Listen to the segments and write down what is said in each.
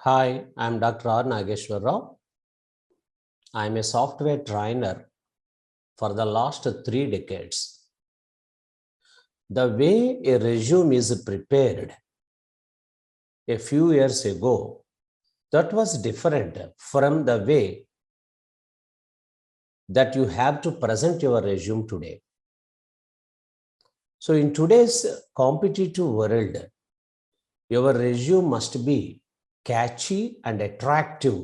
Hi, I'm Dr. R. Nageshwar Rao. I'm a software trainer for the last 3 decades. The way a resume is prepared a few years ago, that was different from the way that you have to present your resume today. So in today's competitive world, your resume must be catchy and attractive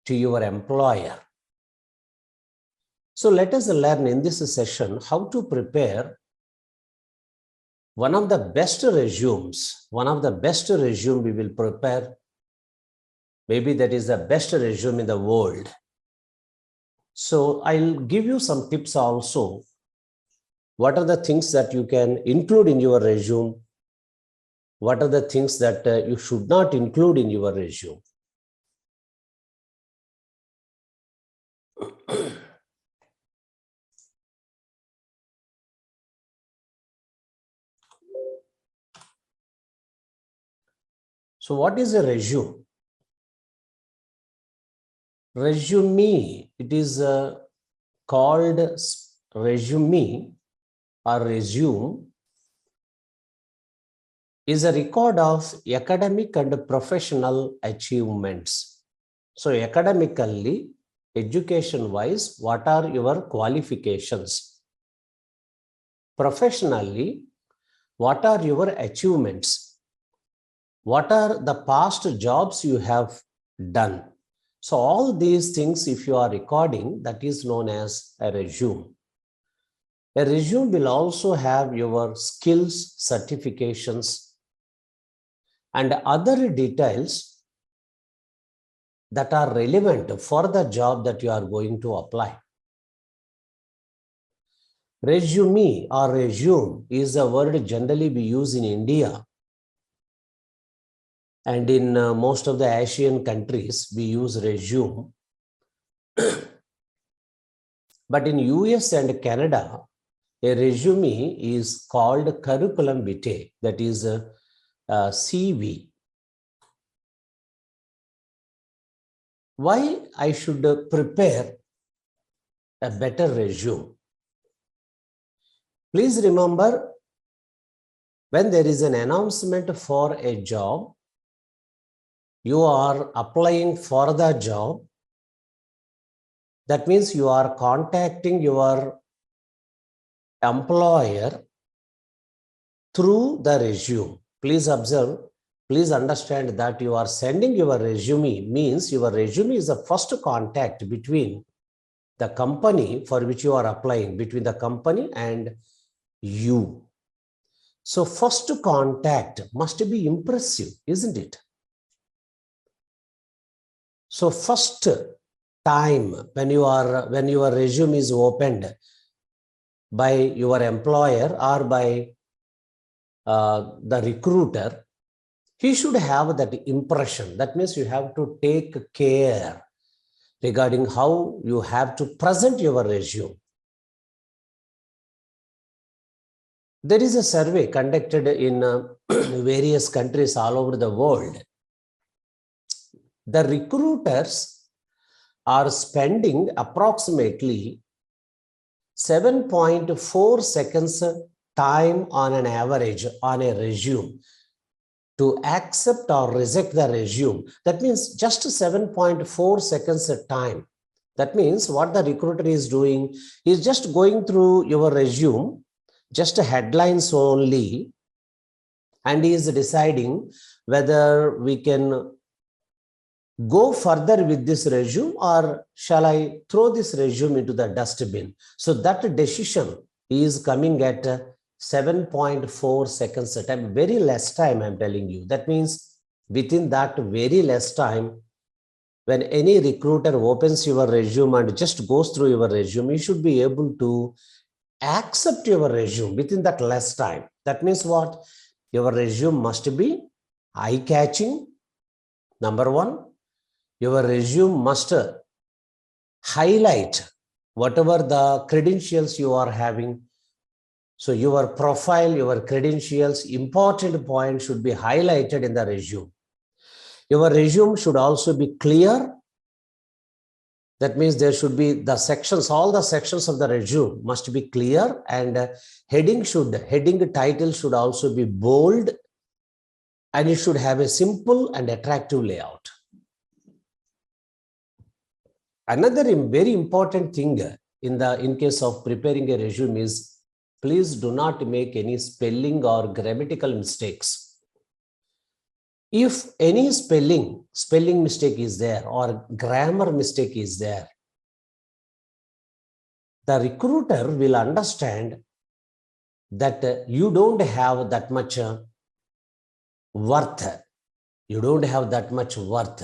to your employer. So let us learn in this session how to prepare one of the best resumes we will prepare. Maybe that is the best resume in the world. So I'll give you some tips also. What are the things that you can include in your resume? What are the things that you should not include in your resume? So what is a resume? Resume, it is called resume or resume, is a record of academic and professional achievements. So academically, education-wise, what are your qualifications? Professionally, what are your achievements? What are the past jobs you have done? So all these things, if you are recording, that is known as a resume. A resume will also have your skills, certifications, and other details that are relevant for the job that you are going to apply. Resume or resume is a word generally we use in India, and in most of the Asian countries we use resume. But in US and Canada, a resume is called Curriculum Vitae, that is CV. Why I should prepare a better resume? Please remember, when there is an announcement for a job, you are applying for the job. That means you are contacting your employer through the resume. Please observe, please understand that you are sending your resume means your resume is the first contact between the company for which you are applying, between the company and you. So first contact must be impressive, isn't it? So first time when your resume is opened by your employer or by the recruiter, he should have that impression. That means you have to take care regarding how you have to present your resume. There is a survey conducted in various countries all over the world. The recruiters are spending approximately 7.4 seconds time on an average on a resume to accept or reject the resume. That means just 7.4 seconds time. That means what the recruiter is doing is just going through your resume, just headlines only, and he is deciding whether we can go further with this resume or shall I throw this resume into the dustbin. So that decision is coming at 7.4 seconds time, very less time, I'm telling you. That means within that very less time, when any recruiter opens your resume and just goes through your resume, you should be able to accept your resume within that less time. That means what? Your resume must be eye-catching, number one. Your resume must highlight whatever the credentials you are having. So your profile, your credentials, important points should be highlighted in the resume. Your resume should also be clear. That means there should be the sections, all the sections of the resume must be clear, and heading title should also be bold, and it should have a simple and attractive layout. Another very important thing in case of preparing a resume is, please do not make any spelling or grammatical mistakes. If any spelling mistake is there or grammar mistake is there, the recruiter will understand that you don't have that much worth. You don't have that much worth,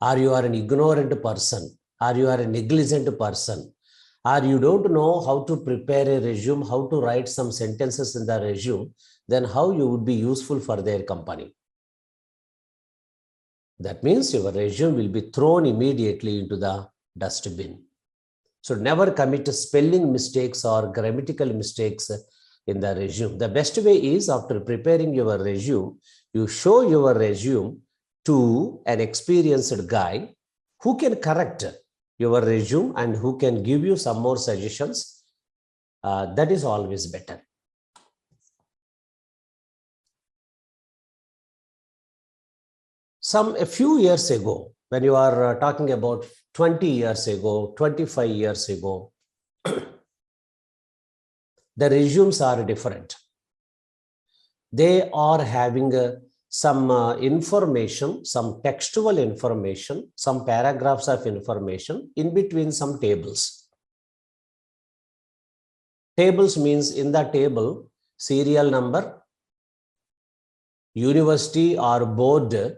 or you are an ignorant person, or you are a negligent person, or you don't know how to prepare a resume, how to write some sentences in the resume, then how you would be useful for their company? That means your resume will be thrown immediately into the dustbin. So never commit spelling mistakes or grammatical mistakes in the resume. The best way is, after preparing your resume, you show your resume to an experienced guy who can correct your resume and who can give you some more suggestions. That is always better. A few years ago, when you are talking about 20 years ago, 25 years ago, the resumes are different. They are having some information, some textual information, some paragraphs of information in between some tables. Tables means, in the table, serial number, university or board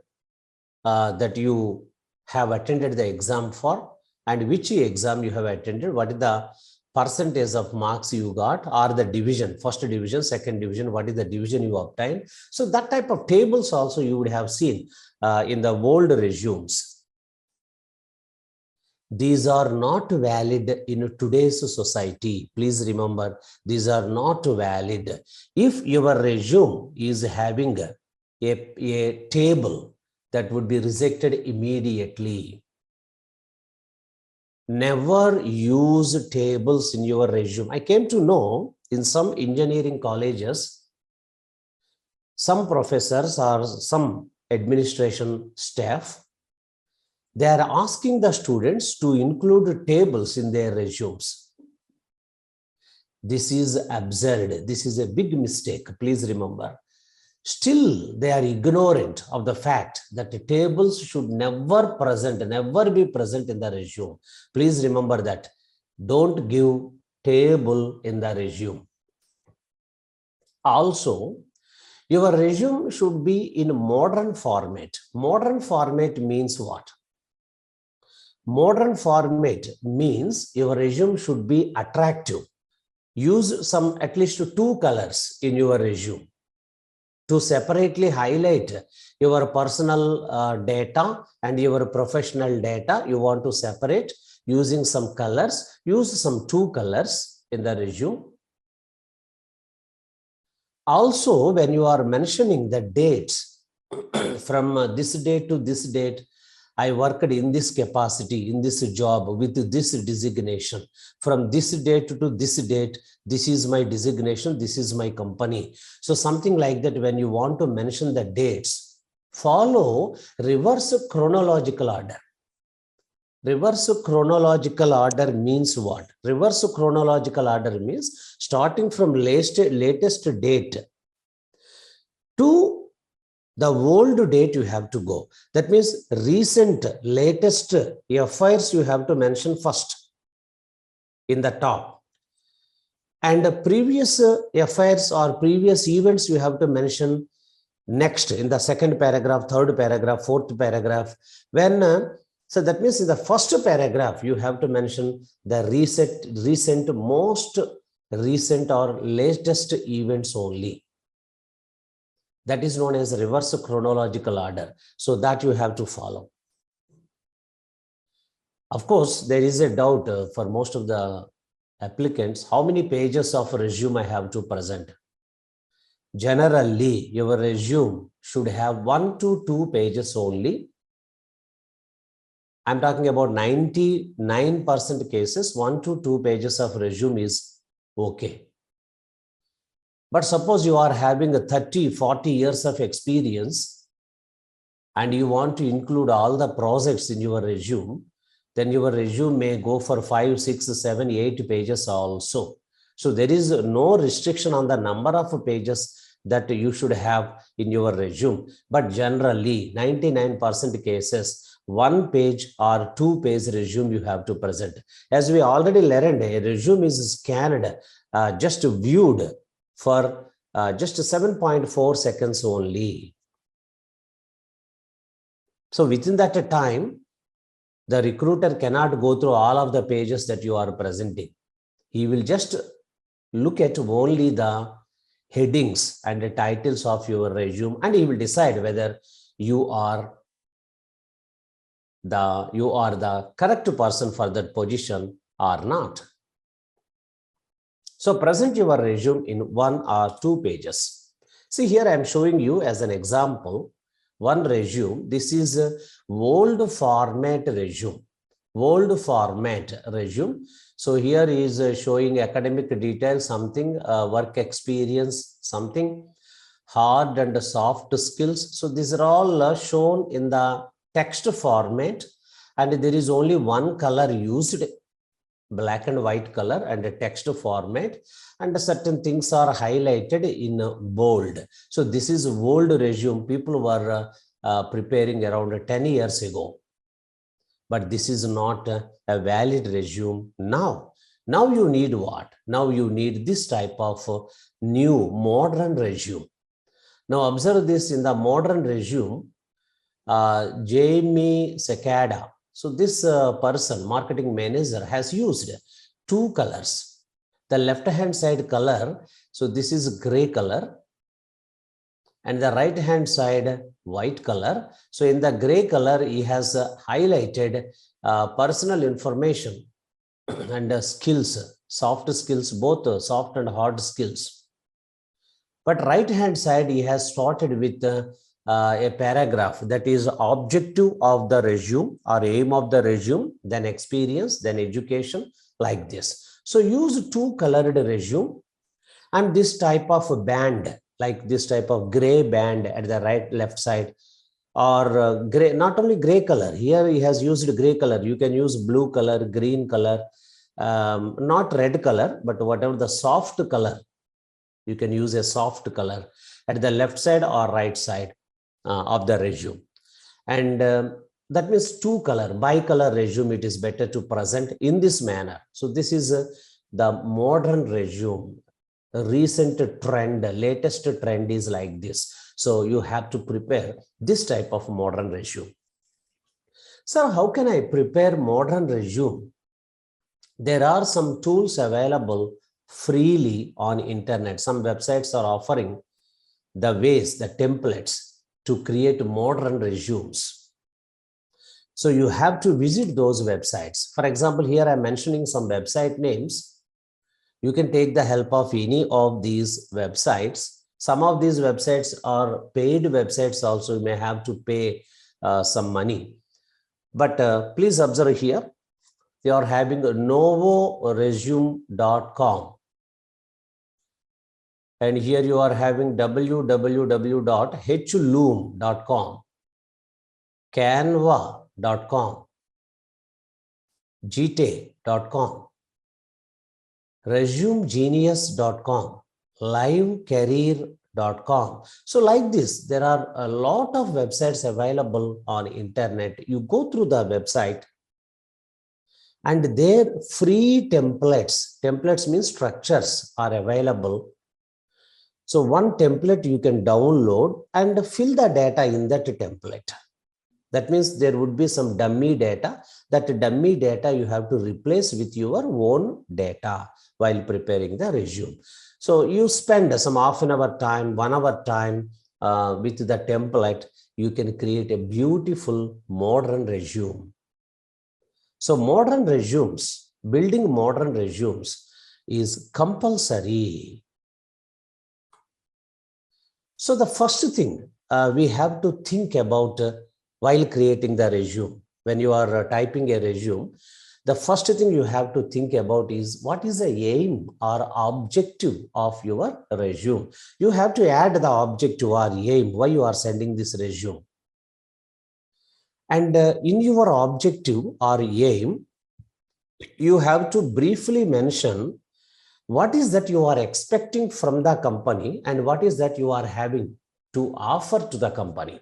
that you have attended the exam for, and which exam you have attended, what is the percentage of marks you got, or the division, first division, second division, what is the division you obtained. So that type of tables also you would have seen in the old resumes. These are not valid in today's society. Please remember, these are not valid. If your resume is having a table, that would be rejected immediately. Never use tables in your resume. I came to know in some engineering colleges, some professors or some administration staff, they are asking the students to include tables in their resumes. This is absurd. This is a big mistake. Please remember. Still, they are ignorant of the fact that the tables should never be present in the resume. Please remember that. Don't give table in the resume. Also, your resume should be in modern format. Modern format means what? Modern format means your resume should be attractive. Use at least two colors in your resume to separately highlight your personal data and your professional data. You want to separate using some colors. Use some two colors in the resume. Also, when you are mentioning the dates, from this date to this date, I worked in this capacity, in this job, with this designation. From this date to this date, this is my designation, this is my company. So something like that, when you want to mention the dates, follow reverse chronological order. Reverse chronological order means what? Reverse chronological order means starting from latest date to the old date you have to go. That means recent, latest affairs you have to mention first in the top. And the previous affairs or previous events you have to mention next in the second paragraph, third paragraph, fourth paragraph. So that means in the first paragraph, you have to mention the most recent or latest events only. That is known as reverse chronological order. So that you have to follow. Of course, there is a doubt for most of the applicants, how many pages of resume I have to present. Generally, your resume should have 1 to 2 pages only. I'm talking about 99% cases, 1 to 2 pages of resume is okay. But suppose you are having a 30, 40 years of experience and you want to include all the projects in your resume, then your resume may go for 5, 6, 7, 8 pages also. So there is no restriction on the number of pages that you should have in your resume. But generally, 99% cases, 1 page or 2 page resume you have to present. As we already learned, a resume is scanned, just viewed for just 7.4 seconds only. So within that time, the recruiter cannot go through all of the pages that you are presenting. He will just look at only the headings and the titles of your resume, and he will decide whether you are the correct person for that position or not. So present your resume in 1 or 2 pages. See, here I am showing you as an example one resume. This is a old format resume. Old format resume. So here is showing academic details, something, work experience, something, hard and soft skills. So these are all shown in the text format, and there is only one color used, black and white color, and a text format, and certain things are highlighted in bold. So this is old resume. People were preparing around 10 years ago. But this is not a valid resume now. Now you need what? Now you need this type of new modern resume. Now observe this in the modern resume, Jamie Sekada. So this person, marketing manager, has used 2 colors. The left-hand side color, so this is gray color, and the right-hand side white color. So in the gray color, he has highlighted personal information and skills, soft skills, both soft and hard skills. But right-hand side, he has started with a paragraph that is objective of the resume or aim of the resume, then experience, then education, like this. So use 2 colored resume and this type of band, like this type of gray band at the left side, or gray, not only gray color. Here he has used gray color. You can use blue color, green color, not red color, but whatever the soft color. You can use a soft color at the left side or right side of the resume. And that means 2 color, bicolor resume, it is better to present in this manner. So this is the modern resume. Recent trend, latest trend is like this. So you have to prepare this type of modern resume. So how can I prepare modern resume? There are some tools available freely on internet. Some websites are offering the ways, the templates to create modern resumes. So you have to visit those websites. For example, here I'm mentioning some website names. You can take the help of any of these websites. Some of these websites are paid websites also. You may have to pay some money. But please observe here, they are having novoresume.com. And here you are having www.hloom.com, canva.com, gte.com, resumegenius.com, livecareer.com. So like this, there are a lot of websites available on internet. You go through the website and their free templates means structures, are available. So one template you can download and fill the data in that template. That means there would be some dummy data. That dummy data you have to replace with your own data while preparing the resume. So you spend some half an hour time, 1 hour time with the template. You can create a beautiful modern resume. So modern resumes, building modern resumes is compulsory. So the first thing we have to think about while creating the resume, when you are typing a resume, the first thing you have to think about is what is the aim or objective of your resume. You have to add the objective or aim, why you are sending this resume. And in your objective or aim, you have to briefly mention what is that you are expecting from the company and what is that you are having to offer to the company.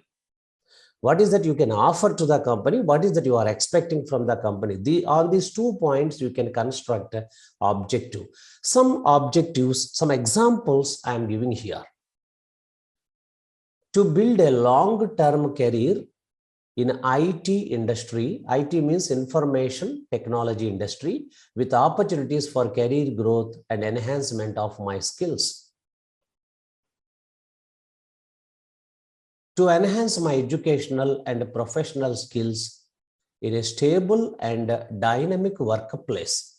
What is that you can offer to the company? What is that you are expecting from the company? On these 2 points, you can construct an objective. Some objectives, some examples I am giving here. To build a long-term career in IT industry, IT means information technology industry, with opportunities for career growth and enhancement of my skills. To enhance my educational and professional skills in a stable and dynamic workplace.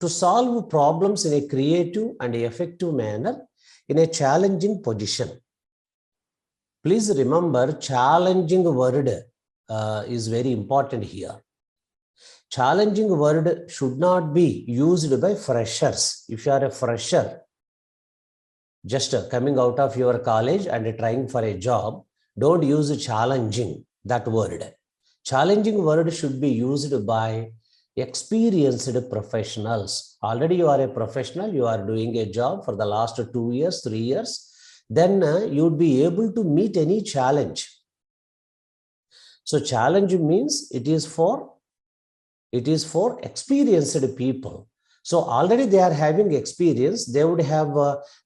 To solve problems in a creative and effective manner in a challenging position. Please remember, challenging word is very important here. Challenging word should not be used by freshers. If you are a fresher, just coming out of your college and trying for a job, don't use challenging, that word. Challenging word should be used by experienced professionals. Already you are a professional, you are doing a job for the last 2 years, 3 years, then you would be able to meet any challenge. So challenge means it is for experienced people. So already they are having experience, they would have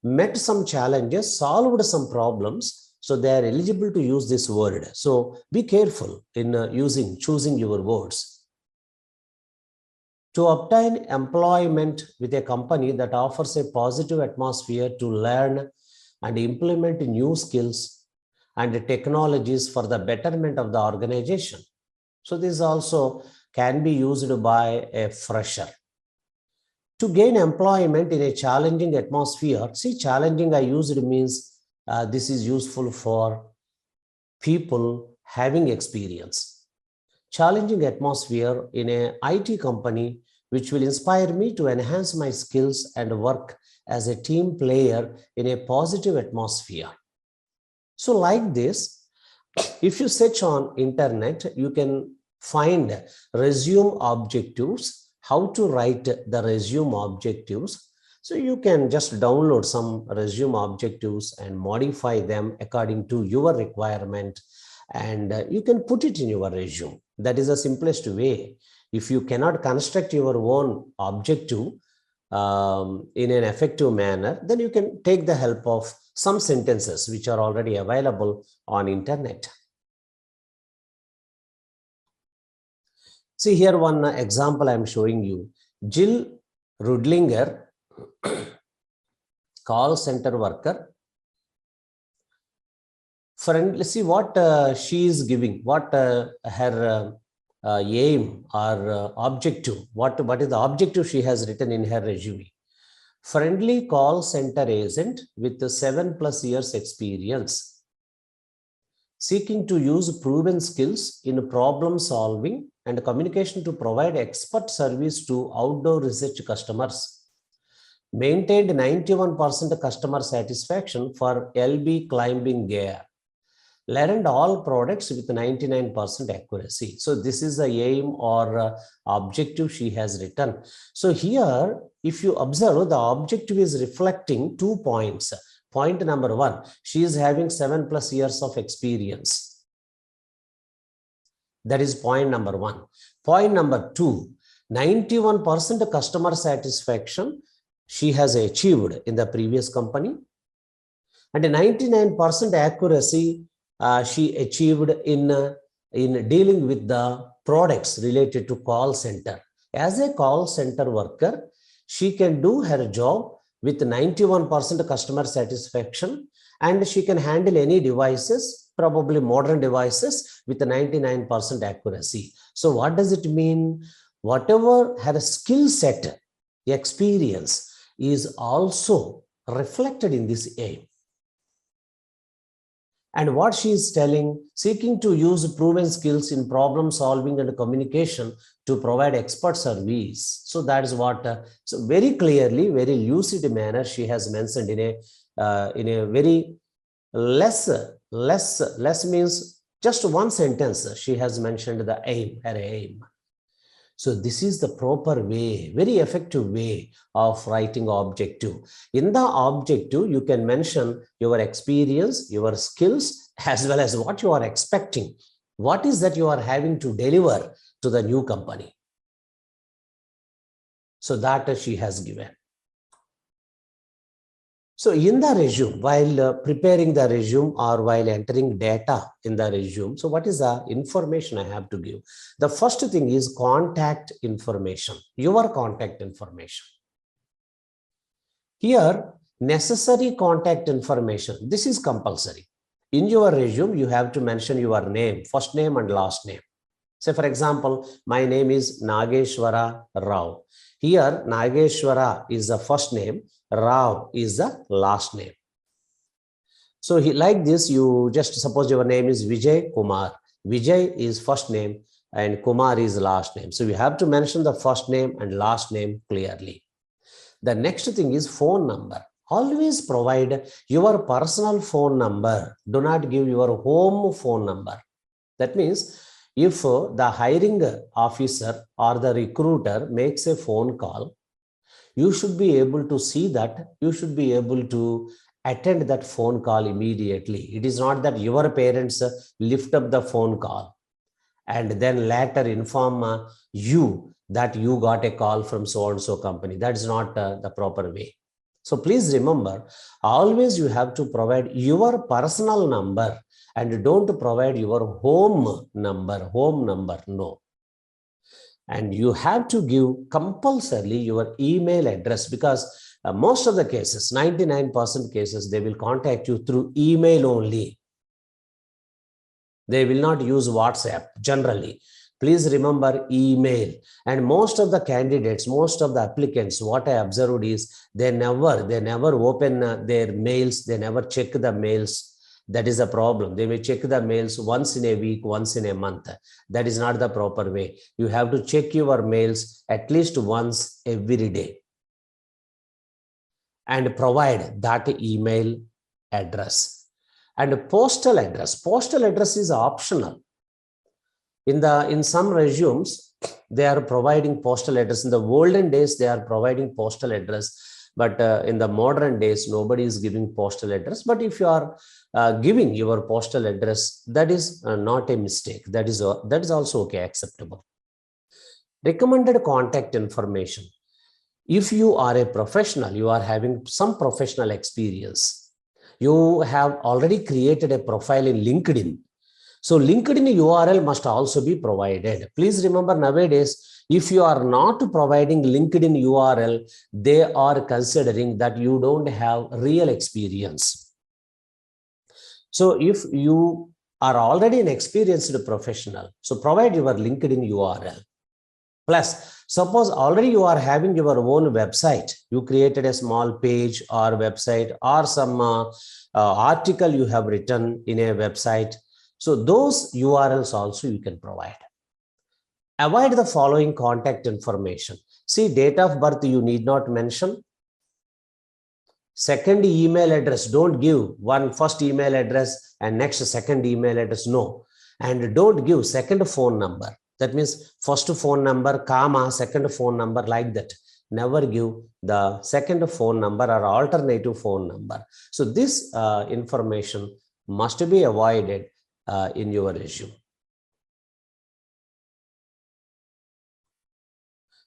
met some challenges, solved some problems, so they are eligible to use this word. So be careful in choosing your words. To obtain employment with a company that offers a positive atmosphere to learn and implement new skills and technologies for the betterment of the organization. So this also can be used by a fresher. To gain employment in a challenging atmosphere, see, challenging I used means this is useful for people having experience. Challenging atmosphere in an IT company which will inspire me to enhance my skills and work as a team player in a positive atmosphere. So like this, if you search on internet, you can find resume objectives, how to write the resume objectives. So you can just download some resume objectives and modify them according to your requirement, and you can put it in your resume. That is the simplest way. If you cannot construct your own objective in an effective manner, then you can take the help of some sentences which are already available on internet. See here one example I am showing you. Jill Rudlinger, call center worker. Let's see what she is giving, what her aim or objective, what is the objective she has written in her resume. Friendly call center agent with 7+ years experience, seeking to use proven skills in problem solving and communication to provide expert service to outdoor research customers. Maintained 91% customer satisfaction for LB climbing gear. Learned all products with 99% accuracy. So this is the aim or objective she has written. So here, if you observe, the objective is reflecting 2 points. Point number 1, she is having 7+ years of experience. That is point number 1. Point number 2, 91% customer satisfaction she has achieved in the previous company, and 99% accuracy she achieved in dealing with the products related to call center. As a call center worker, she can do her job with 91% customer satisfaction, and she can handle any devices, probably modern devices, with 99% accuracy. So what does it mean? Whatever her skill set, experience is also reflected in this aim. And what she is telling, seeking to use proven skills in problem solving and communication to provide expert service. So that is what, so very clearly, very lucid manner, she has mentioned in a very less means just one sentence. She has mentioned the aim, her aim. So this is the proper way, very effective way of writing objective. In the objective, you can mention your experience, your skills, as well as what you are expecting. What is that you are having to deliver to the new company? So that she has given. So in the resume, while preparing the resume or while entering data in the resume, so what is the information I have to give? The first thing is contact information, your contact information. Here, necessary contact information, this is compulsory. In your resume, you have to mention your name, first name and last name. Say, for example, my name is Nageshwara Rao. Here, Nageshwara is the first name, Rao is the last name. So like this, you just suppose your name is Vijay Kumar. Vijay is first name and Kumar is last name. So you have to mention the first name and last name clearly. The next thing is phone number. Always provide your personal phone number. Do not give your home phone number. That means if the hiring officer or the recruiter makes a phone call, you should be able to see that, you should be able to attend that phone call immediately. It is not that your parents lift up the phone call and then later inform you that you got a call from so-and-so company. That is not the proper way. So please remember, always you have to provide your personal number and don't provide your home number, no. And you have to give compulsorily your email address because most of the cases, 99% cases, they will contact you through email only. They will not use WhatsApp generally. Please remember email. And most of the candidates, most of the applicants, what I observed is they never open their mails. They never check the mails. That is a problem. They may check the mails once in a week, once in a month. That is not the proper way. You have to check your mails at least once every day and provide that email address. And postal address is optional. In some resumes, they are providing postal address. In the olden days, they are providing postal address. But in the modern days, nobody is giving postal address. But if you are giving your postal address, that is not a mistake. That is also okay, acceptable. Recommended contact information. If you are a professional, you are having some professional experience, you have already created a profile in LinkedIn. So LinkedIn URL must also be provided. Please remember, nowadays, if you are not providing LinkedIn URL, they are considering that you don't have real experience. So if you are already an experienced professional, so provide your LinkedIn URL. Plus, suppose already you are having your own website, you created a small page or website or some article you have written in a website. So those URLs also you can provide. Avoid the following contact information. See, date of birth you need not mention. Second email address, don't give one first email address and next second email address, no. And don't give second phone number. That means first phone number, comma, second phone number, like that. Never give the second phone number or alternative phone number. So this information must be avoided in your resume.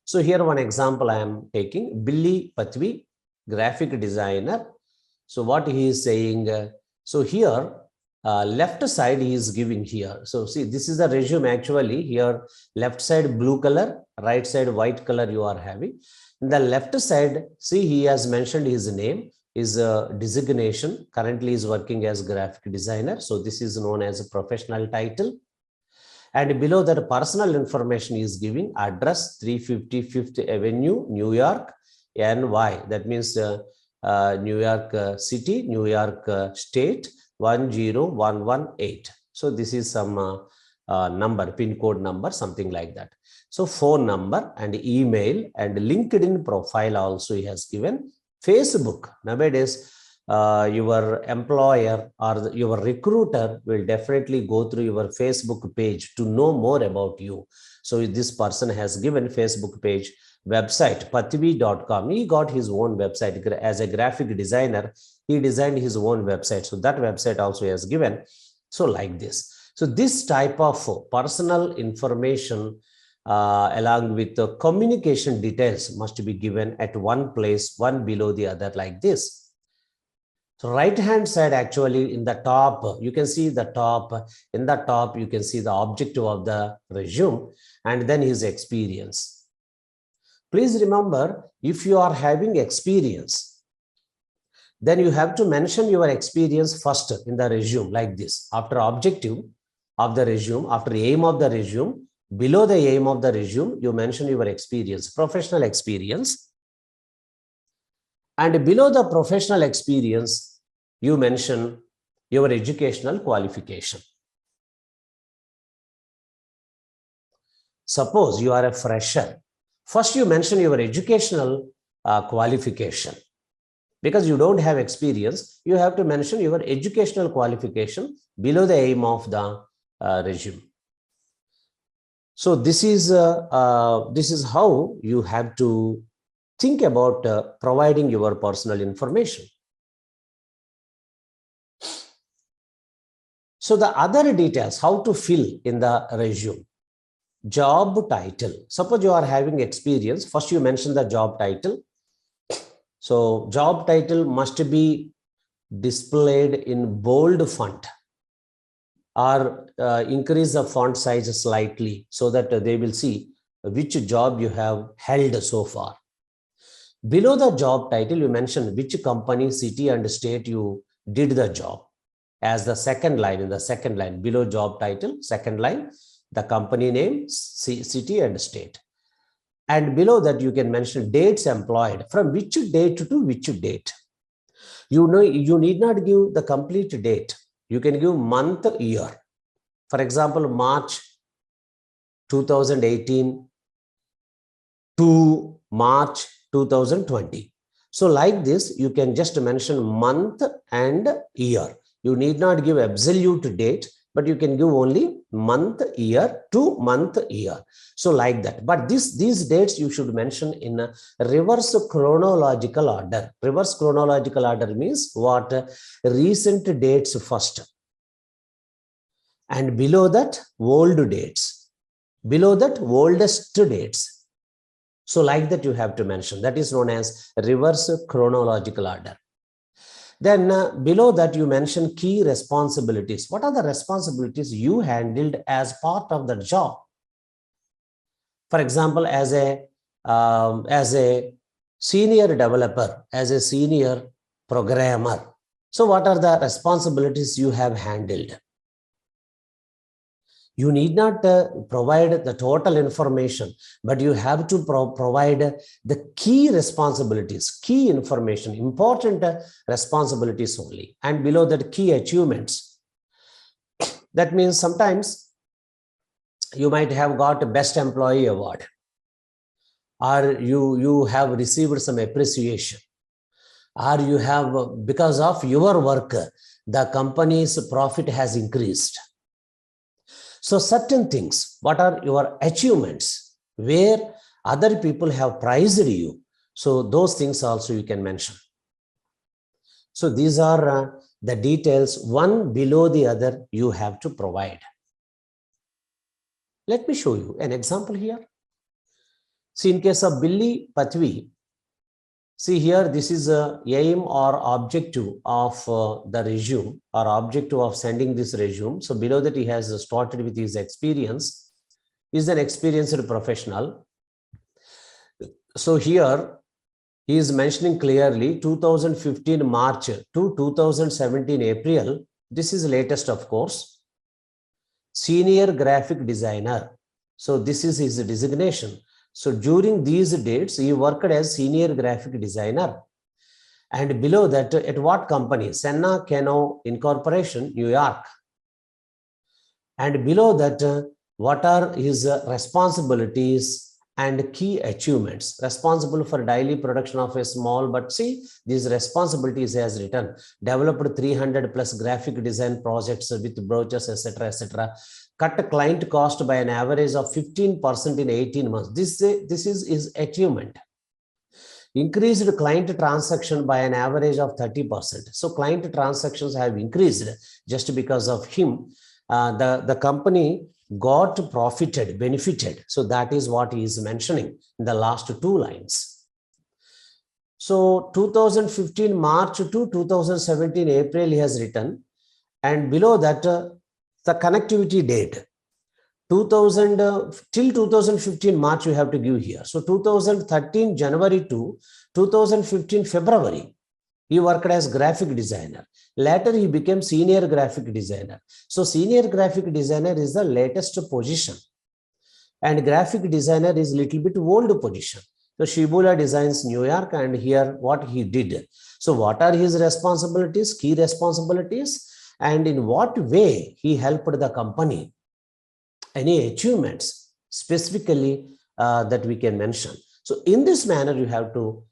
So here one example I am taking, Billy Pathvi, graphic designer. So what he is saying, so here left side he is giving here. So see, this is the resume actually. Here left side blue color, right side white color you are having. In the left side, see, he has mentioned his name, his designation. Currently is working as graphic designer. So this is known as a professional title. And below that, personal information is giving, address 350 Fifth Avenue, New York, NY. That means New York City, New York State, 10118. So this is some number, pin code number, something like that. So phone number and email and LinkedIn profile also he has given. Facebook, nowadays your employer or your recruiter will definitely go through your Facebook page to know more about you. So this person has given Facebook page. Website pathvi.com. He got his own website as a graphic designer. He designed his own website. So that website also has given. So like this. So this type of personal information along with the communication details must be given at one place, one below the other, like this. So right hand side, actually in the top, you can see the top. In the top, you can see the objective of the resume and then his experience. Please remember, if you are having experience, then you have to mention your experience first in the resume, like this. After objective of the resume, after aim of the resume, below the aim of the resume, you mention your experience, professional experience. And below the professional experience, you mention your educational qualification. Suppose you are a fresher. First, you mention your educational qualification. Because you don't have experience, you have to mention your educational qualification below the aim of the resume. So this is how you have to think about providing your personal information. So the other details, how to fill in the resume. Job title. Suppose you are having experience. First, you mention the job title. So job title must be displayed in bold font or increase the font size slightly so that they will see which job you have held so far. Below the job title, you mention which company, city, and state you did the job. As the second line, in the second line, below job title, second line, the company name, city, and state. And below that, you can mention dates employed, from which date to which date. You know, you need not give the complete date. You can give month, year. For example, March 2018 to March 2020. So like this, you can just mention month and year. You need not give absolute date, but you can give only month, year to month, year. So like that. But these dates you should mention in a reverse chronological order. Reverse chronological order means what? Recent dates first. And below that, old dates. Below that, oldest dates. So like that you have to mention. That is known as reverse chronological order. Then below that, you mention key responsibilities. What are the responsibilities you handled as part of the job? For example, as a senior developer, as a senior programmer. So what are the responsibilities you have handled? You need not provide the total information, but you have to provide the key responsibilities, key information, important responsibilities only. And below that, key achievements. That means sometimes you might have got a best employee award, or you have received some appreciation, or you have, because of your work, the company's profit has increased. So certain things, what are your achievements, where other people have prized you. So those things also you can mention. So these are the details, one below the other, you have to provide. Let me show you an example here. See, in case of Billy Pathvi, see here, this is a aim or objective of the resume, or objective of sending this resume. So below that, he has started with his experience. He is an experienced professional. So here he is mentioning clearly 2015 March to 2017 April. This is latest, of course. Senior graphic designer. So this is his designation. So during these dates, he worked as senior graphic designer. And below that, at what company? Senna Cano Incorporation, New York. And below that, what are his responsibilities and key achievements? Responsible for daily production of a small, but see, these responsibilities as written, developed 300 plus graphic design projects with brochures, etc., etc. Cut client cost by an average of 15% in 18 months. This is his achievement. Increased client transaction by an average of 30%. So client transactions have increased just because of him. The company got profited, benefited. So that is what he is mentioning in the last two lines. So 2015 March to 2017 April he has written, and below that the connectivity date 2000 till 2015 March you have to give here. So 2013 January to 2015 February he worked as graphic designer. Later he became senior graphic designer. So senior graphic designer is the latest position, and graphic designer is little bit old position. So Shibula Designs New York, and here what he did. So what are his responsibilities, key responsibilities, and in what way he helped the company? Any achievements specifically that we can mention. So in this manner, you have to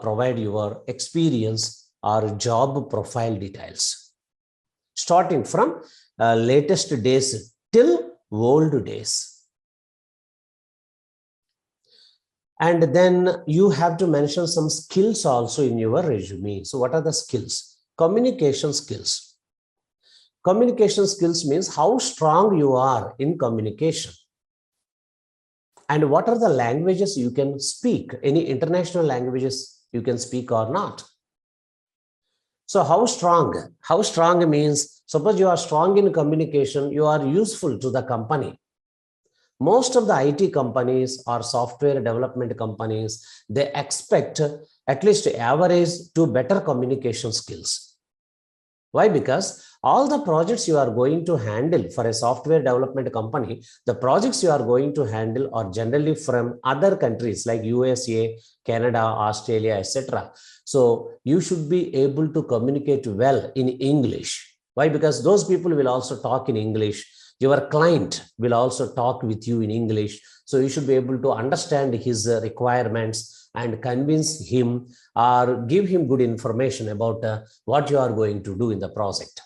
provide your experience or job profile details, starting from latest days till old days. And then you have to mention some skills also in your resume. So what are the skills? Communication skills. Communication skills means how strong you are in communication. And what are the languages you can speak? Any international languages you can speak or not? So how strong? How strong means, suppose you are strong in communication, you are useful to the company. Most of the IT companies or software development companies, they expect at least average to better communication skills. Why? Because all the projects you are going to handle for a software development company, the projects you are going to handle are generally from other countries like USA, Canada, Australia, etc. So you should be able to communicate well in English. Why? Because those people will also talk in English. Your client will also talk with you in English. So you should be able to understand his requirements and convince him or give him good information about what you are going to do in the project.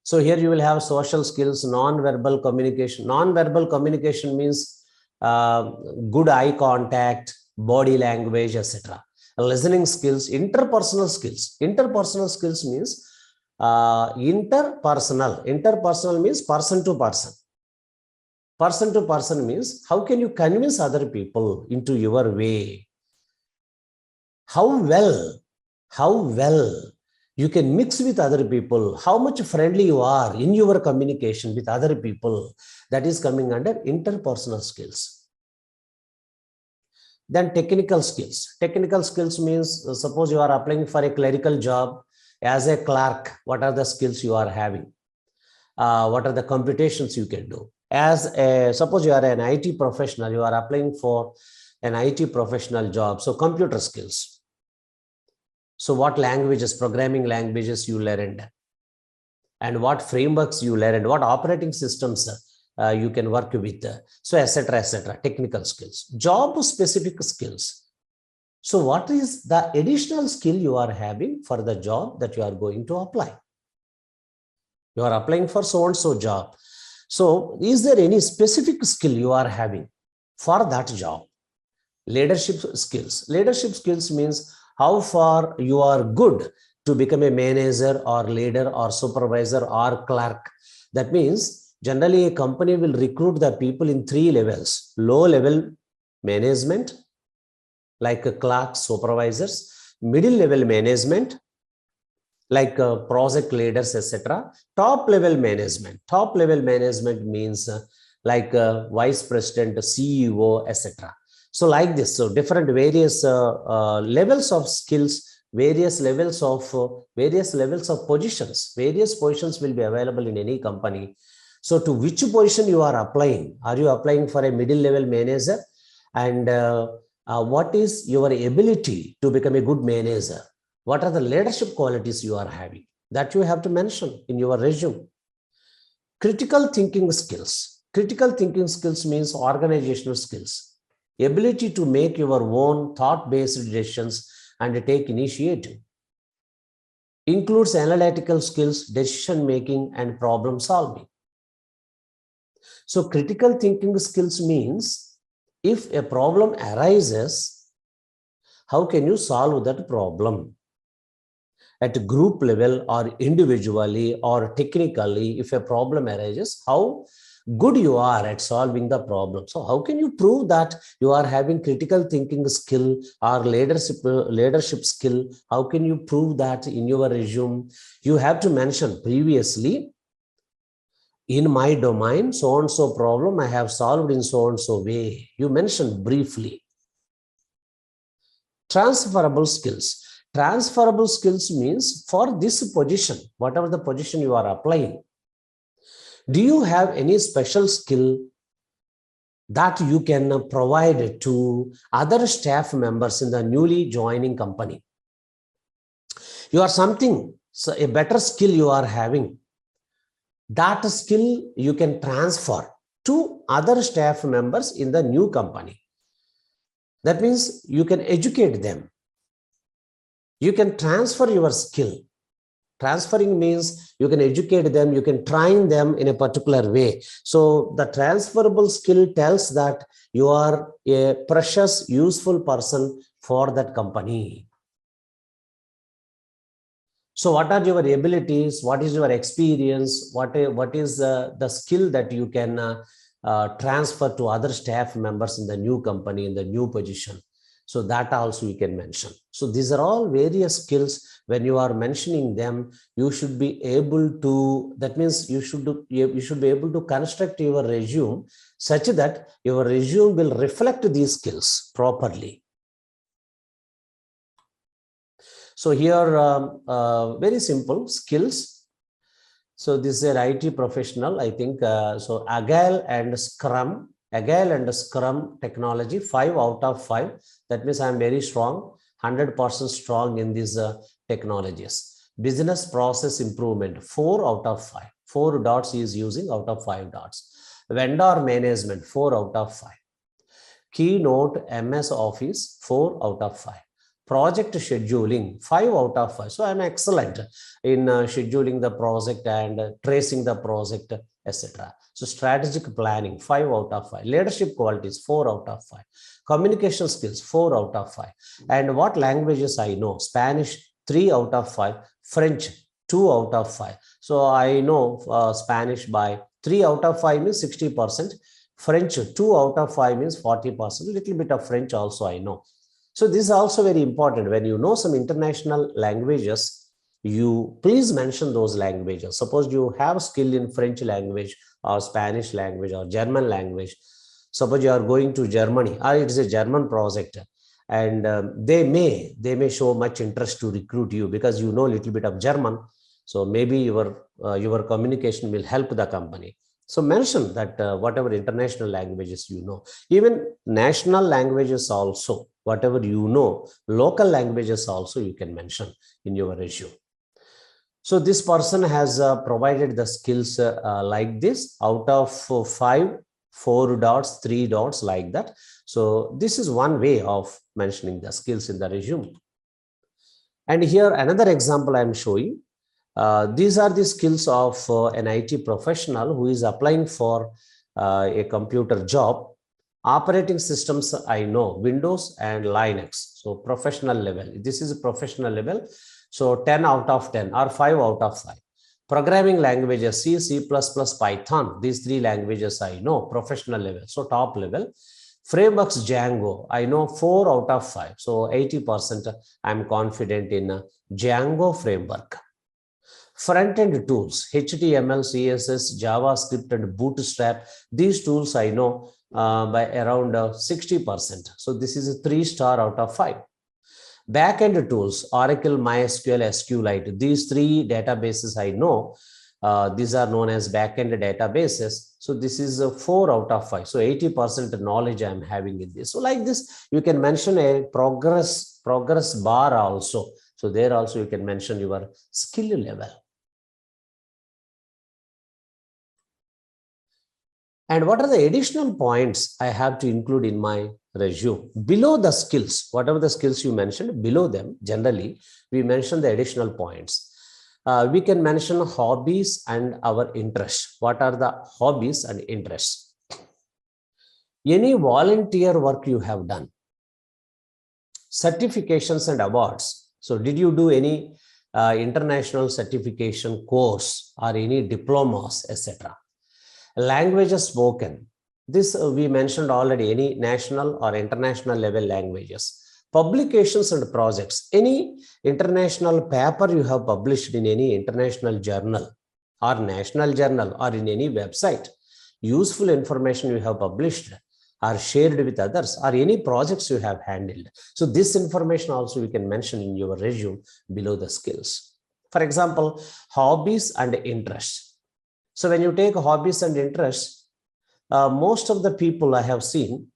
So here you will have social skills, non-verbal communication. Non-verbal communication means good eye contact, body language, etc. Listening skills, interpersonal skills. Interpersonal skills means interpersonal. Interpersonal means person to person. Person to person means how can you convince other people into your way? How well you can mix with other people, how much friendly you are in your communication with other people, that is coming under interpersonal skills. Then technical skills. Technical skills means suppose you are applying for a clerical job as a clerk, what are the skills you are having? What are the computations you can do? Suppose you are an IT professional, you are applying for an IT professional job, so computer skills. So what languages, programming languages you learned, and what frameworks you learned, what operating systems you can work with, so etc., etc. Technical skills. Job specific skills. So what is the additional skill you are having for the job that you are going to apply? You are applying for so and so job. So is there any specific skill you are having for that job? Leadership skills. Leadership skills means how far you are good to become a manager or leader or supervisor or clerk. That means generally a company will recruit the people in three levels: low level management, like clerks, supervisors; middle level management, like project leaders, etc. Top level management. Top level management means like vice president, CEO, etc. So like this, so different various levels of skills, various levels of positions. Various positions will be available in any company. So to which position you are applying? Are you applying for a middle level manager? And what is your ability to become a good manager? What are the leadership qualities you are having? That you have to mention in your resume. Critical thinking skills. Critical thinking skills means organizational skills. Ability to make your own thought-based decisions and take initiative. Includes analytical skills, decision making, and problem solving. So critical thinking skills means if a problem arises, how can you solve that problem? At group level or individually or technically, if a problem arises, how good you are at solving the problem. So how can you prove that you are having critical thinking skill or leadership skill? How can you prove that in your resume? You have to mention previously, in my domain, so and so problem I have solved in so and so way. You mentioned briefly. Transferable skills. Transferable skills means for this position, whatever the position you are applying, do you have any special skill that you can provide to other staff members in the newly joining company? You are something, so a better skill you are having. That skill you can transfer to other staff members in the new company. That means you can educate them. You can transfer your skill. Transferring means you can educate them, you can train them in a particular way. So the transferable skill tells that you are a precious, useful person for that company. So what are your abilities? What is your experience? What is the skill that you can transfer to other staff members in the new company, in the new position? So that also you can mention. So these are all various skills. When you are mentioning them, you should be able to, that means you should be able to construct your resume such that your resume will reflect these skills properly. So here, very simple skills. So this is an IT professional, I think. So Agile and Scrum technology, 5 out of 5. That means I'm very strong, 100% strong in these technologies. Business process improvement, 4 out of 5. 4 dots he is using out of 5 dots. Vendor management, 4 out of 5. Keynote MS Office, 4 out of 5. Project scheduling, 5 out of 5. So I'm excellent in scheduling the project and tracing the project, etc. So strategic planning, 5 out of 5. Leadership qualities, 4 out of 5. Communication skills, 4 out of 5. And what languages I know? Spanish, 3 out of 5. French, 2 out of 5. So I know Spanish by 3 out of 5 means 60%. French, 2 out of 5 means 40%. Little bit of French also I know. So this is also very important. When you know some international languages, you please mention those languages. Suppose you have skill in French language or Spanish language or German language. Suppose you are going to Germany or it is a German project, and they may show much interest to recruit you because you know a little bit of German. So maybe your communication will help the company. So mention that whatever international languages you know, even national languages also, whatever you know, local languages also you can mention in your resume. So this person has provided the skills like this out of 5, 4 dots, 3 dots like that. So this is one way of mentioning the skills in the resume. And here another example I am showing. These are the skills of an IT professional who is applying for a computer job. Operating systems, I know Windows and Linux. So professional level. This is a professional level. So 10 out of 10 or 5 out of 5. Programming languages, C, C++, Python. These 3 languages I know, professional level. So top level. Frameworks, Django, I know 4 out of 5. So 80% I'm confident in Django framework. Front-end tools, HTML, CSS, JavaScript, and Bootstrap. These tools I know by around 60%. So this is a 3-star out of 5. Back-end tools, Oracle, MySQL, SQLite. These 3 databases I know These are known as backend databases. So this is a 4 out of 5. So 80% knowledge I'm having in this. So like this, you can mention a progress bar also. So there also you can mention your skill level. And what are the additional points I have to include in my resume? Below the skills, whatever the skills you mentioned, below them, generally, we mention the additional points. We can mention hobbies and our interests. What are the hobbies and interests? Any volunteer work you have done, certifications and awards. So did you do any international certification course or any diplomas, etc.? Languages spoken. This we mentioned already, any national or international level languages. Publications and projects. Any international paper you have published in any international journal or national journal or in any website. Useful information you have published or shared with others, or any projects you have handled. So this information also we can mention in your resume below the skills. For example, hobbies and interests. So when you take hobbies and interests, most of the people I have seen,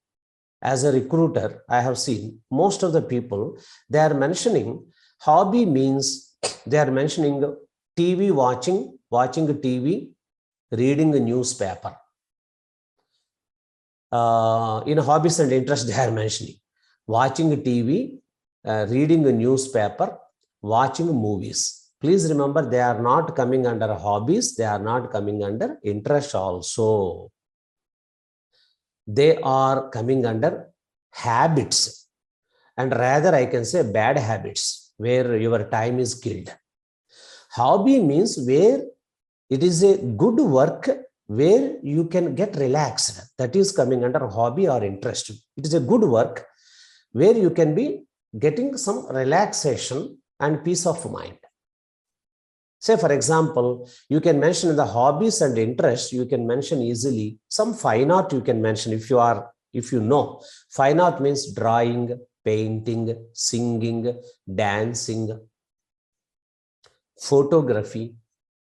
as a recruiter, I have seen most of the people, they are mentioning hobby means they are mentioning TV watching TV, reading the newspaper. In hobbies and interests, they are mentioning watching TV, reading a newspaper, watching movies. Please remember, they are not coming under hobbies. They are not coming under interest also. They are coming under habits, and rather I can say bad habits where your time is killed. Hobby means where it is a good work where you can get relaxed. That is coming under hobby or interest. It is a good work where you can be getting some relaxation and peace of mind. Say, for example, you can mention in the hobbies and interests, you can mention easily some fine art you can mention if you know. Fine art means drawing, painting, singing, dancing, photography.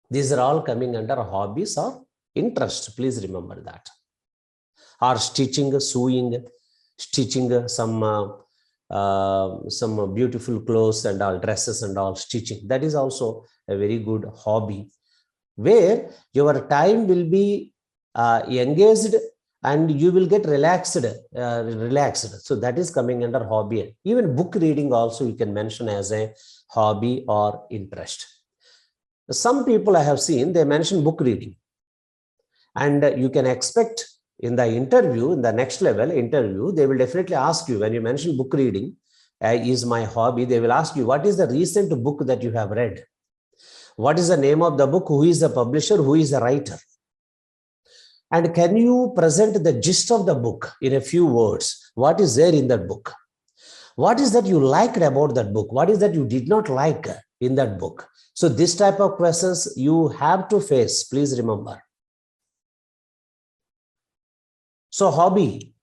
These are all coming under hobbies or interest. Please remember that. Or stitching, sewing, stitching some beautiful clothes and all, dresses and all, stitching. That is also a very good hobby where your time will be engaged and you will get relaxed. So that is coming under hobby. Even book reading also you can mention as a hobby or interest. Some people I have seen, they mention book reading, and you can expect in the interview, in the next level interview, they will definitely ask you, when you mention book reading is my hobby, they will ask you, what is the recent book that you have read? What is the name of the book? Who is the publisher? Who is the writer? And can you present the gist of the book in a few words? What is there in that book? What is that you liked about that book? What is that you did not like in that book? So this type of questions you have to face, please remember. So hobby,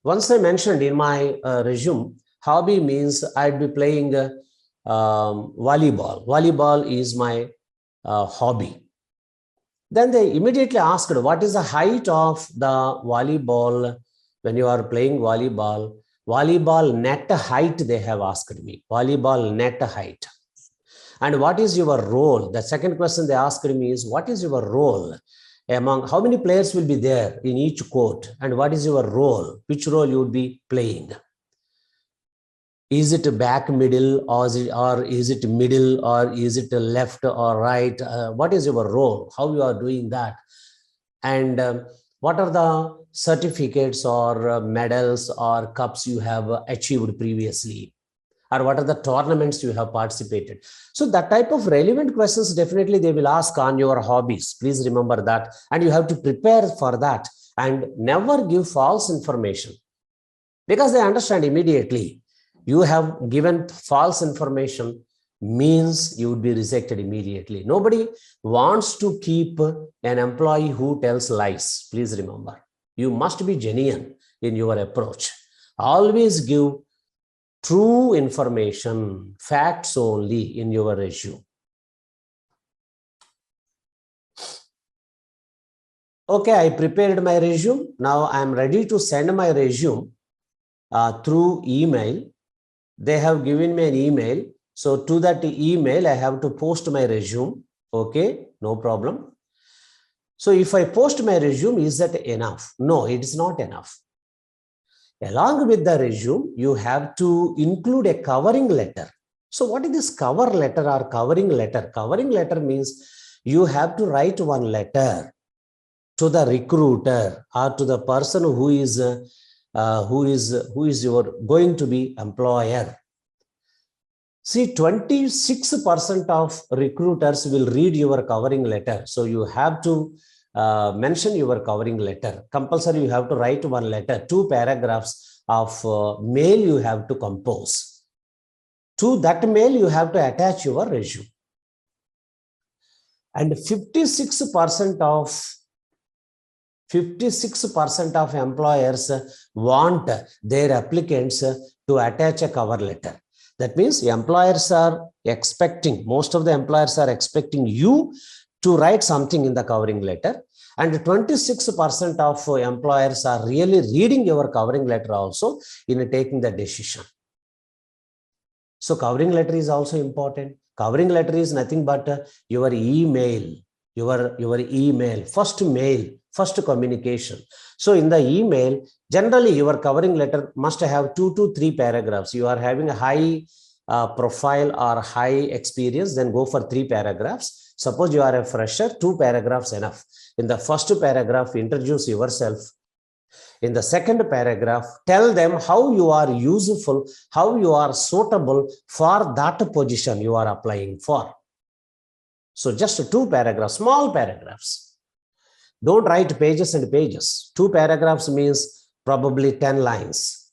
once I mentioned in my resume, hobby means I'd be playing volleyball. Volleyball is my hobby. Then they immediately asked, what is the height of the volleyball when you are playing volleyball? Volleyball net height, they have asked me. Volleyball net height. And what is your role? The second question they asked me is, what is your role? Among how many players will be there in each court, and what is your role? Which role you would be playing? Is it back middle, or is it middle, or is it left or right? What is your role? How you are doing that? And what are the certificates or medals or cups you have achieved previously? Or what are the tournaments you have participated? So that type of relevant questions, definitely they will ask on your hobbies. Please remember that. And you have to prepare for that and never give false information, because they understand immediately. You have given false information means you would be rejected immediately. Nobody wants to keep an employee who tells lies. Please remember, you must be genuine in your approach. Always give true information, facts only in your resume. Okay, I prepared my resume. Now I'm ready to send my resume through email. They have given me an email. So to that email, I have to post my resume. Okay, no problem. So if I post my resume, is that enough? No, it is not enough. Along with the resume, you have to include a covering letter. So what is this cover letter or covering letter? Covering letter means you have to write one letter to the recruiter or to the person who is your going to be employer. See, 26% of recruiters will read your covering letter. So you have to mention your covering letter. Compulsory, you have to write one letter, 2 paragraphs of mail you have to compose. To that mail, you have to attach your resume. And 56% of employers want their applicants to attach a cover letter. That means employers are expecting, most of the employers are expecting you to write something in the covering letter. And 26% of employers are really reading your covering letter also in taking the decision. So covering letter is also important. Covering letter is nothing but your email, your email, first mail, first communication. So in the email, generally your covering letter must have 2 to 3 paragraphs. You are having a high profile or high experience, then go for 3 paragraphs. Suppose you are a fresher, 2 paragraphs enough. In the first paragraph, introduce yourself. In the second paragraph, tell them how you are useful, how you are suitable for that position you are applying for. So just 2 paragraphs, small paragraphs. Don't write pages and pages. 2 paragraphs means probably 10 lines.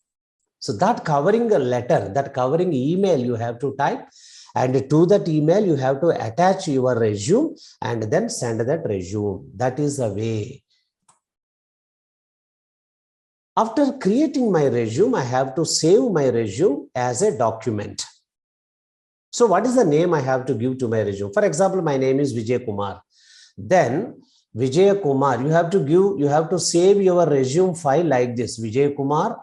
So that covering a letter, that covering email you have to type, and to that email you have to attach your resume and then send that resume. That is the way. After creating my resume, I have to save my resume as a document. So what is the name I have to give to my resume? For example, my name is Vijay Kumar. Then Vijay Kumar, you have to save your resume file like this: Vijay Kumar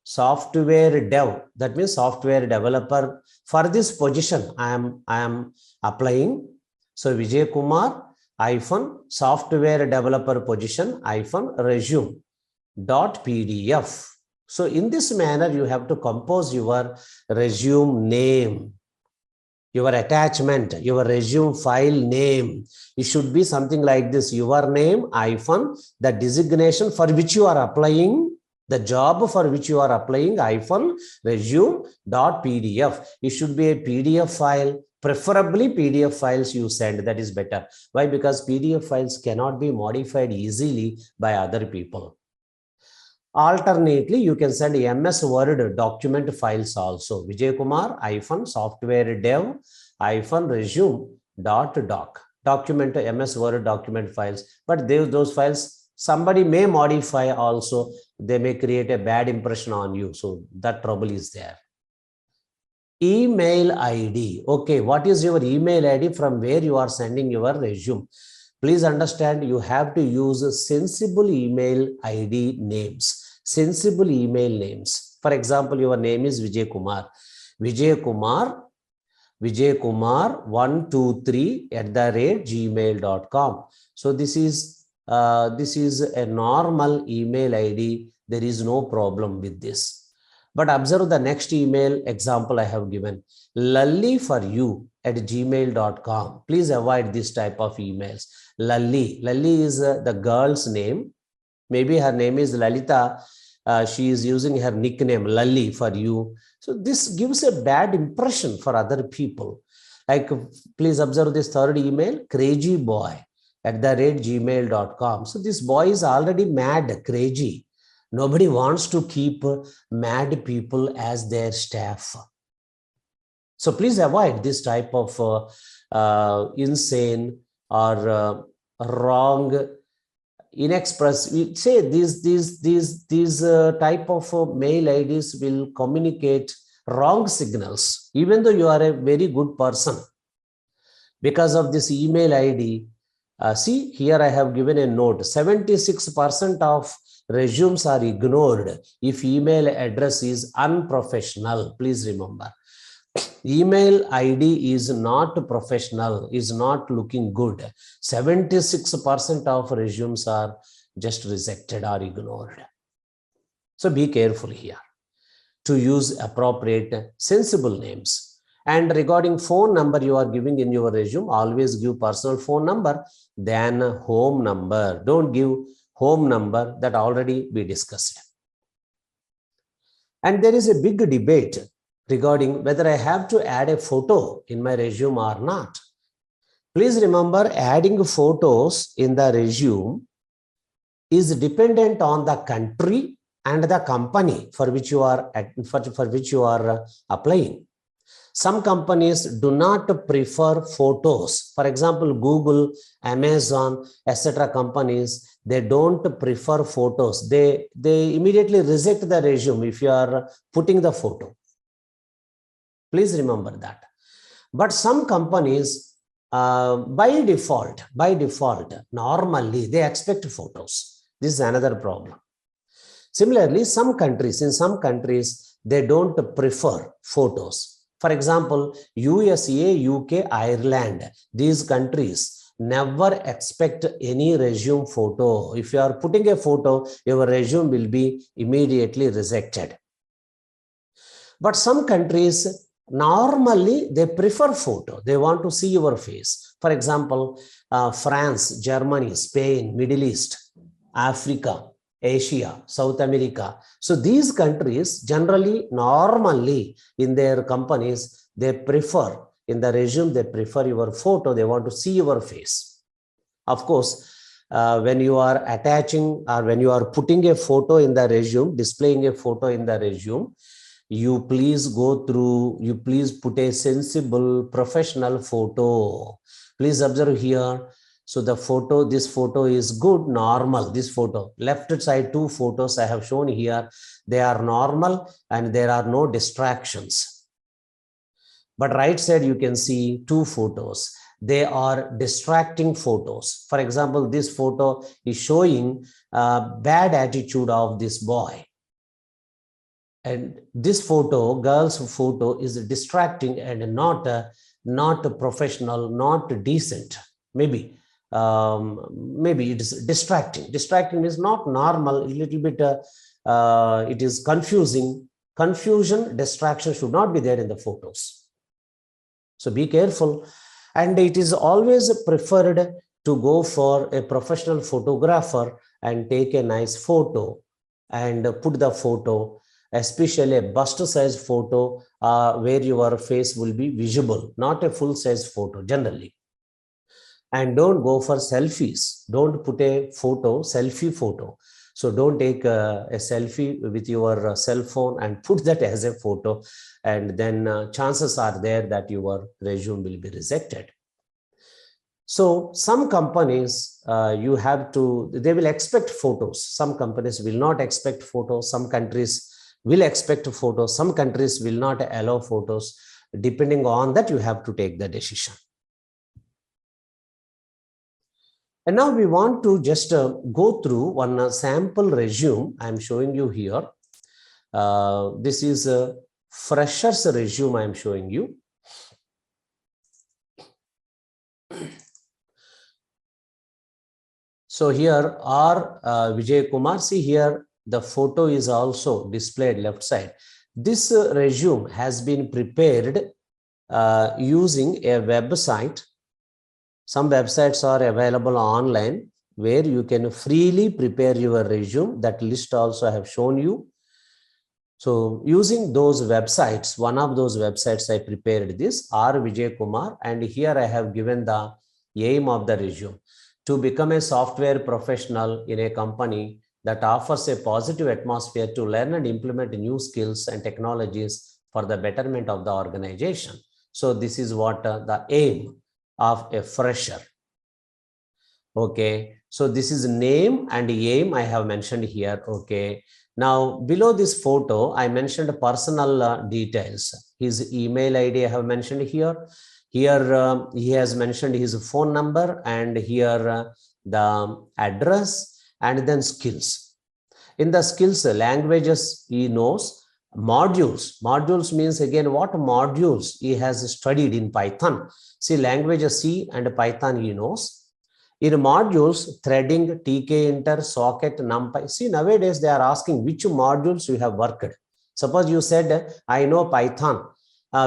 software dev. That means software developer. For this position, I am applying. So Vijay Kumar software developer position resume .pdf. So in this manner, you have to compose your resume name, your attachment, your resume file name. It should be something like this: your name the designation for which you are applying, the job for which you are applying resume.pdf. It should be a PDF file. Preferably PDF files you send, that is better. Why? Because PDF files cannot be modified easily by other people. Alternately, you can send MS Word document files also. Vijay Kumar software dev resume.doc. Document MS Word document files. But those files, somebody may modify also. They may create a bad impression on you. So that trouble is there. Email ID. Okay, what is your email ID from where you are sending your resume? Please understand, you have to use sensible email ID names. Sensible email names. For example, your name is Vijay Kumar. Vijay Kumar 123@gmail.com. So this is a normal email ID. There is no problem with this. But observe the next email example I have given: lallyforyou@gmail.com. Please avoid this type of emails. Lally is the girl's name. Maybe her name is Lalita. She is using her nickname Lally for you. So this gives a bad impression for other people. Like, please observe this third email: crazyboy@gmail.com. So this boy is already mad, crazy. Nobody wants to keep mad people as their staff. So please avoid this type of insane or wrong, inexpress. We say these type of mail IDs will communicate wrong signals, even though you are a very good person. Because of this email ID, See, here I have given a note. 76% of resumes are ignored if email address is unprofessional. Please remember. Email ID is not professional, is not looking good. 76% of resumes are just rejected or ignored. So be careful here to use appropriate, sensible names. And regarding phone number you are giving in your resume, always give personal phone number than home number. Don't give home number, that already we discussed. And there is a big debate regarding whether I have to add a photo in my resume or not. Please remember, adding photos in the resume is dependent on the country and the company for which you are applying. Some companies do not prefer photos. For example, Google, Amazon, etc. companies, they don't prefer photos. They immediately reject the resume if you are putting the photo. Please remember that. But some companies, by default, normally they expect photos. This is another problem. Similarly, in some countries, they don't prefer photos. For example, USA, UK, Ireland, these countries never expect any resume photo. If you are putting a photo, your resume will be immediately rejected. But some countries, normally they prefer photo. They want to see your face. For example, France, Germany, Spain, Middle East, Africa, Asia, South America. So these countries generally, normally in their companies, they prefer, in the resume, they prefer your photo. They want to see your face. Of course, when you are attaching or when you are putting a photo in the resume, displaying a photo in the resume, you please put a sensible professional photo. Please observe here. So the photo, this photo is good, normal, this photo. Left side, two photos I have shown here. They are normal and there are no distractions. But right side, you can see two photos. They are distracting photos. For example, this photo is showing bad attitude of this boy. And this photo, girl's photo, is distracting and not professional, not decent. Maybe it is distracting. Distracting is not normal, a little bit, it is confusing. Confusion, distraction should not be there in the photos. So be careful. And it is always preferred to go for a professional photographer and take a nice photo and put the photo, especially a bust size photo where your face will be visible, not a full size photo generally. And don't go for selfies. Don't put a photo, selfie photo. So don't take a selfie with your cell phone and put that as a photo. And then chances are there that your resume will be rejected. So some companies, they will expect photos. Some companies will not expect photos. Some countries will expect photos. Some countries will not allow photos. Depending on that, you have to take the decision. And now we want to just go through one sample resume I'm showing you here. This is a fresher's resume I'm showing you. So here are Vijay Kumar. See here, the photo is also displayed left side. This resume has been prepared using a website. Some websites are available online where you can freely prepare your resume. That list also I have shown you. So using those websites, one of those websites I prepared this, R. Vijay Kumar, and here I have given the aim of the resume: to become a software professional in a company that offers a positive atmosphere to learn and implement new skills and technologies for the betterment of the organization. So this is what the aim of a fresher. Okay, so this is name and aim I have mentioned here. Okay, now below this photo I mentioned personal details. His email ID I have mentioned here, Here he has mentioned his phone number, and here the address, and then skills. In the skills, languages he knows. Modules means again what modules he has studied in Python. See, languages C and Python he knows. In modules, threading, TK inter, socket, numpy. See, nowadays they are asking which modules you have worked. Suppose you said, I know Python.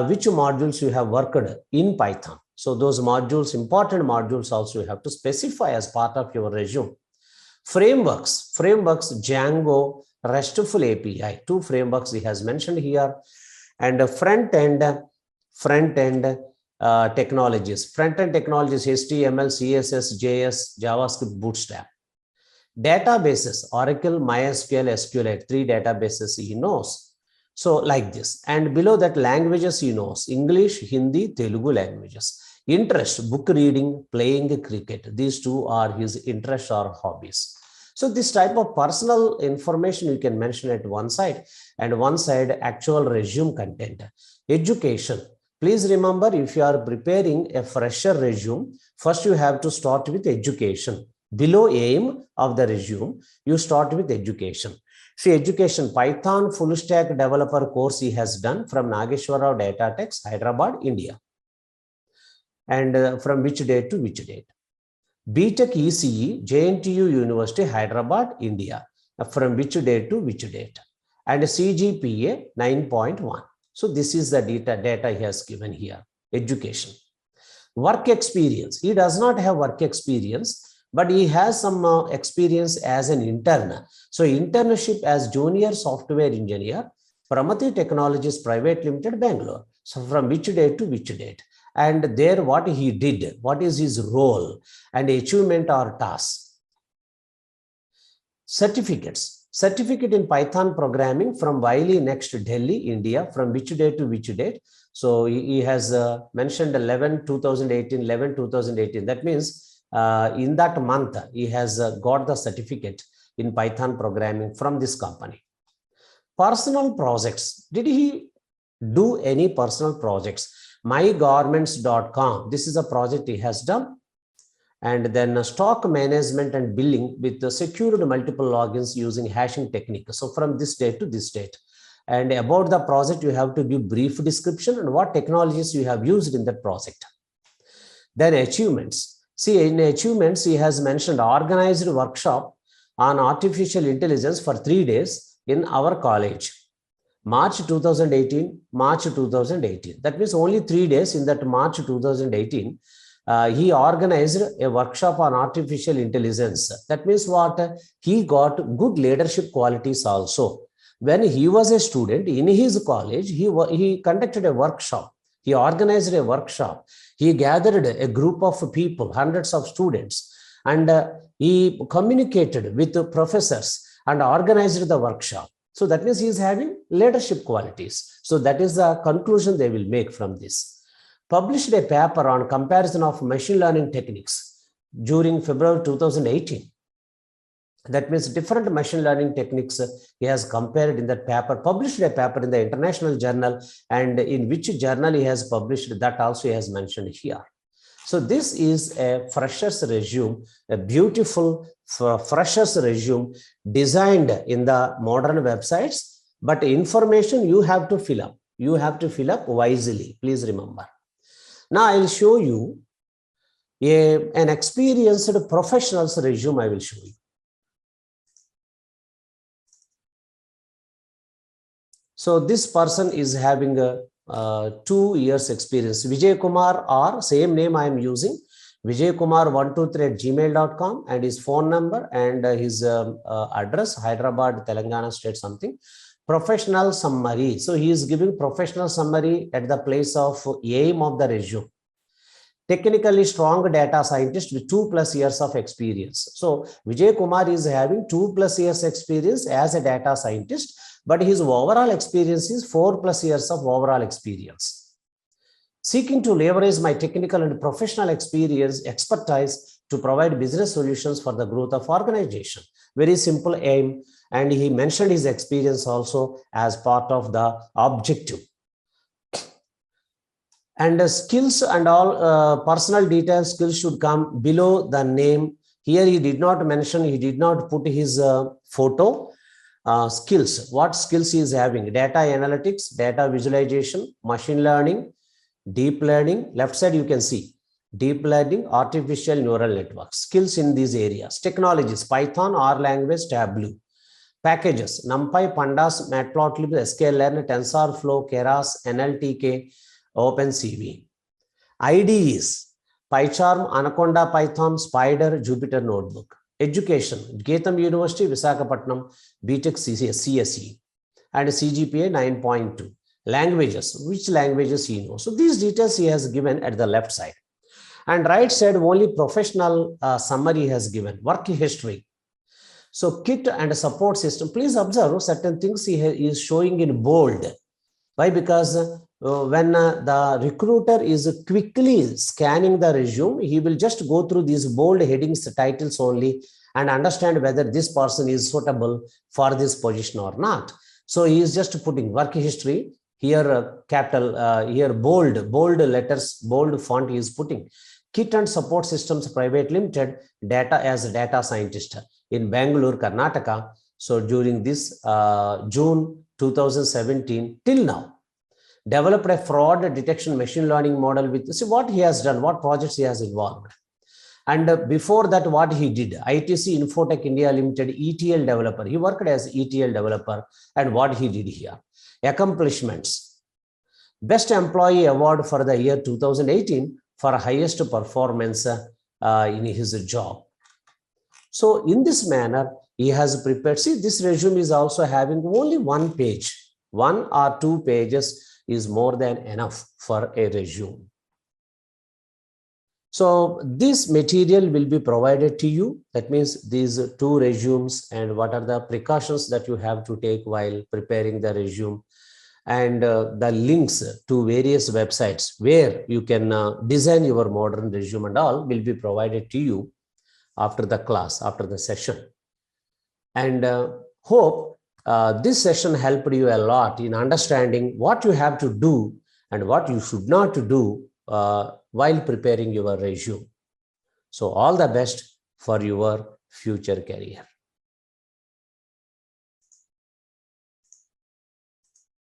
Which modules you have worked in Python? So those modules, important modules also you have to specify as part of your resume. Frameworks, Django, RESTful API, 2 frameworks he has mentioned here, and front-end technologies. Front-end technologies, HTML, CSS, JS, JavaScript, Bootstrap. Databases, Oracle, MySQL, SQLite, 3 databases he knows. So like this. And below that, languages he knows, English, Hindi, Telugu languages. Interest, book reading, playing cricket. These 2 are his interests or hobbies. So this type of personal information you can mention at one side, and one side actual resume content. Education. Please remember, if you are preparing a fresher resume, first you have to start with education. Below aim of the resume, you start with education. See, education, Python full stack developer course he has done from Nageshwar Rao Datatechs, Hyderabad, India. And from which date to which date? BTech ECE, JNTU University, Hyderabad, India. From which date to which date? And CGPA 9.1. So this is the data he has given here. Education. Work experience. He does not have work experience, but he has some experience as an intern. So internship as junior software engineer, Pramati Technologies Private Limited, Bangalore. So from which date to which date? And there what he did, what is his role and achievement or task. Certificates. Certificate in Python programming from Wiley Next, Delhi, India. From which date to which date? So he has mentioned 11/2018. That means in that month, he has got the certificate in Python programming from this company. Personal projects. Did he do any personal projects? mygarments.com. This is a project he has done. And then stock management and billing with the secured multiple logins using hashing technique. So from this date to this date. And about the project, you have to give brief description and what technologies you have used in that project. Then achievements. See, in achievements, he has mentioned organized workshop on artificial intelligence for 3 days in our college. March 2018. That means only 3 days in that March 2018. He organized a workshop on artificial intelligence. That means what? He got good leadership qualities also. When he was a student in his college, he conducted a workshop. He organized a workshop. He gathered a group of people, hundreds of students, and he communicated with the professors and organized the workshop. So that means he is having leadership qualities. So that is the conclusion they will make from this. Published a paper on comparison of machine learning techniques during February 2018. That means different machine learning techniques he has compared in that paper, published a paper in the international journal, and in which journal he has published, that also he has mentioned here. So this is a fresher's resume, a beautiful fresher's resume designed in the modern websites, but information you have to fill up. You have to fill up wisely, please remember. Now I will show you an experienced professional's resume. I will show you. So this person is having a 2 years experience. Vijay Kumar, or same name I am using, Vijay Kumar 123@gmail.com, and his phone number and his address, Hyderabad, Telangana state something. Professional summary. So he is giving professional summary at the place of aim of the resume. Technically strong data scientist with 2+ years of experience. So Vijay Kumar is having 2+ years experience as a data scientist, but his overall experience is 4+ years of overall experience. Seeking to leverage my technical and professional expertise to provide business solutions for the growth of organization. Very simple aim. And he mentioned his experience also as part of the objective. And skills and all personal details, skills should come below the name. Here he did not mention, he did not put his photo. Skills, what skills he is having: data analytics, data visualization, machine learning, deep learning. Left side you can see deep learning, artificial neural networks. Skills in these areas. Technologies: Python, R language, Tableau. Packages: NumPy, Pandas, Matplotlib, sklearn, TensorFlow, Keras, NLTK, OpenCV. IDEs: PyCharm, Anaconda Python, Spider, Jupyter Notebook. Education: Geetham University, Visakhapatnam, BTech CSE, and CGPA 9.2. Languages: which languages he knows. So these details he has given at the left side. And right side, only professional summary has given. Work history. So kit and support system. Please observe certain things he is showing in bold. Why? Because when the recruiter is quickly scanning the resume, he will just go through these bold headings, titles only, and understand whether this person is suitable for this position or not. So he is just putting work history here, capital, here bold letters, bold font he is putting. Kit and Support Systems Private Limited, data as a data scientist in Bangalore, Karnataka. So during this June 2017 till now, developed a fraud detection machine learning model with, see what he has done, what projects he has involved. And before that, what he did: ITC Infotech India Limited, ETL developer. He worked as ETL developer, and what he did here. Accomplishments: Best Employee Award for the year 2018 for highest performance in his job. So in this manner, he has prepared. See, this resume is also having only one page. 1 or 2 pages is more than enough for a resume. So this material will be provided to you. That means these 2 resumes and what are the precautions that you have to take while preparing the resume, and the links to various websites where you can design your modern resume and all will be provided to you after the class, after the session. And hope this session helped you a lot in understanding what you have to do and what you should not do while preparing your resume. So all the best for your future career.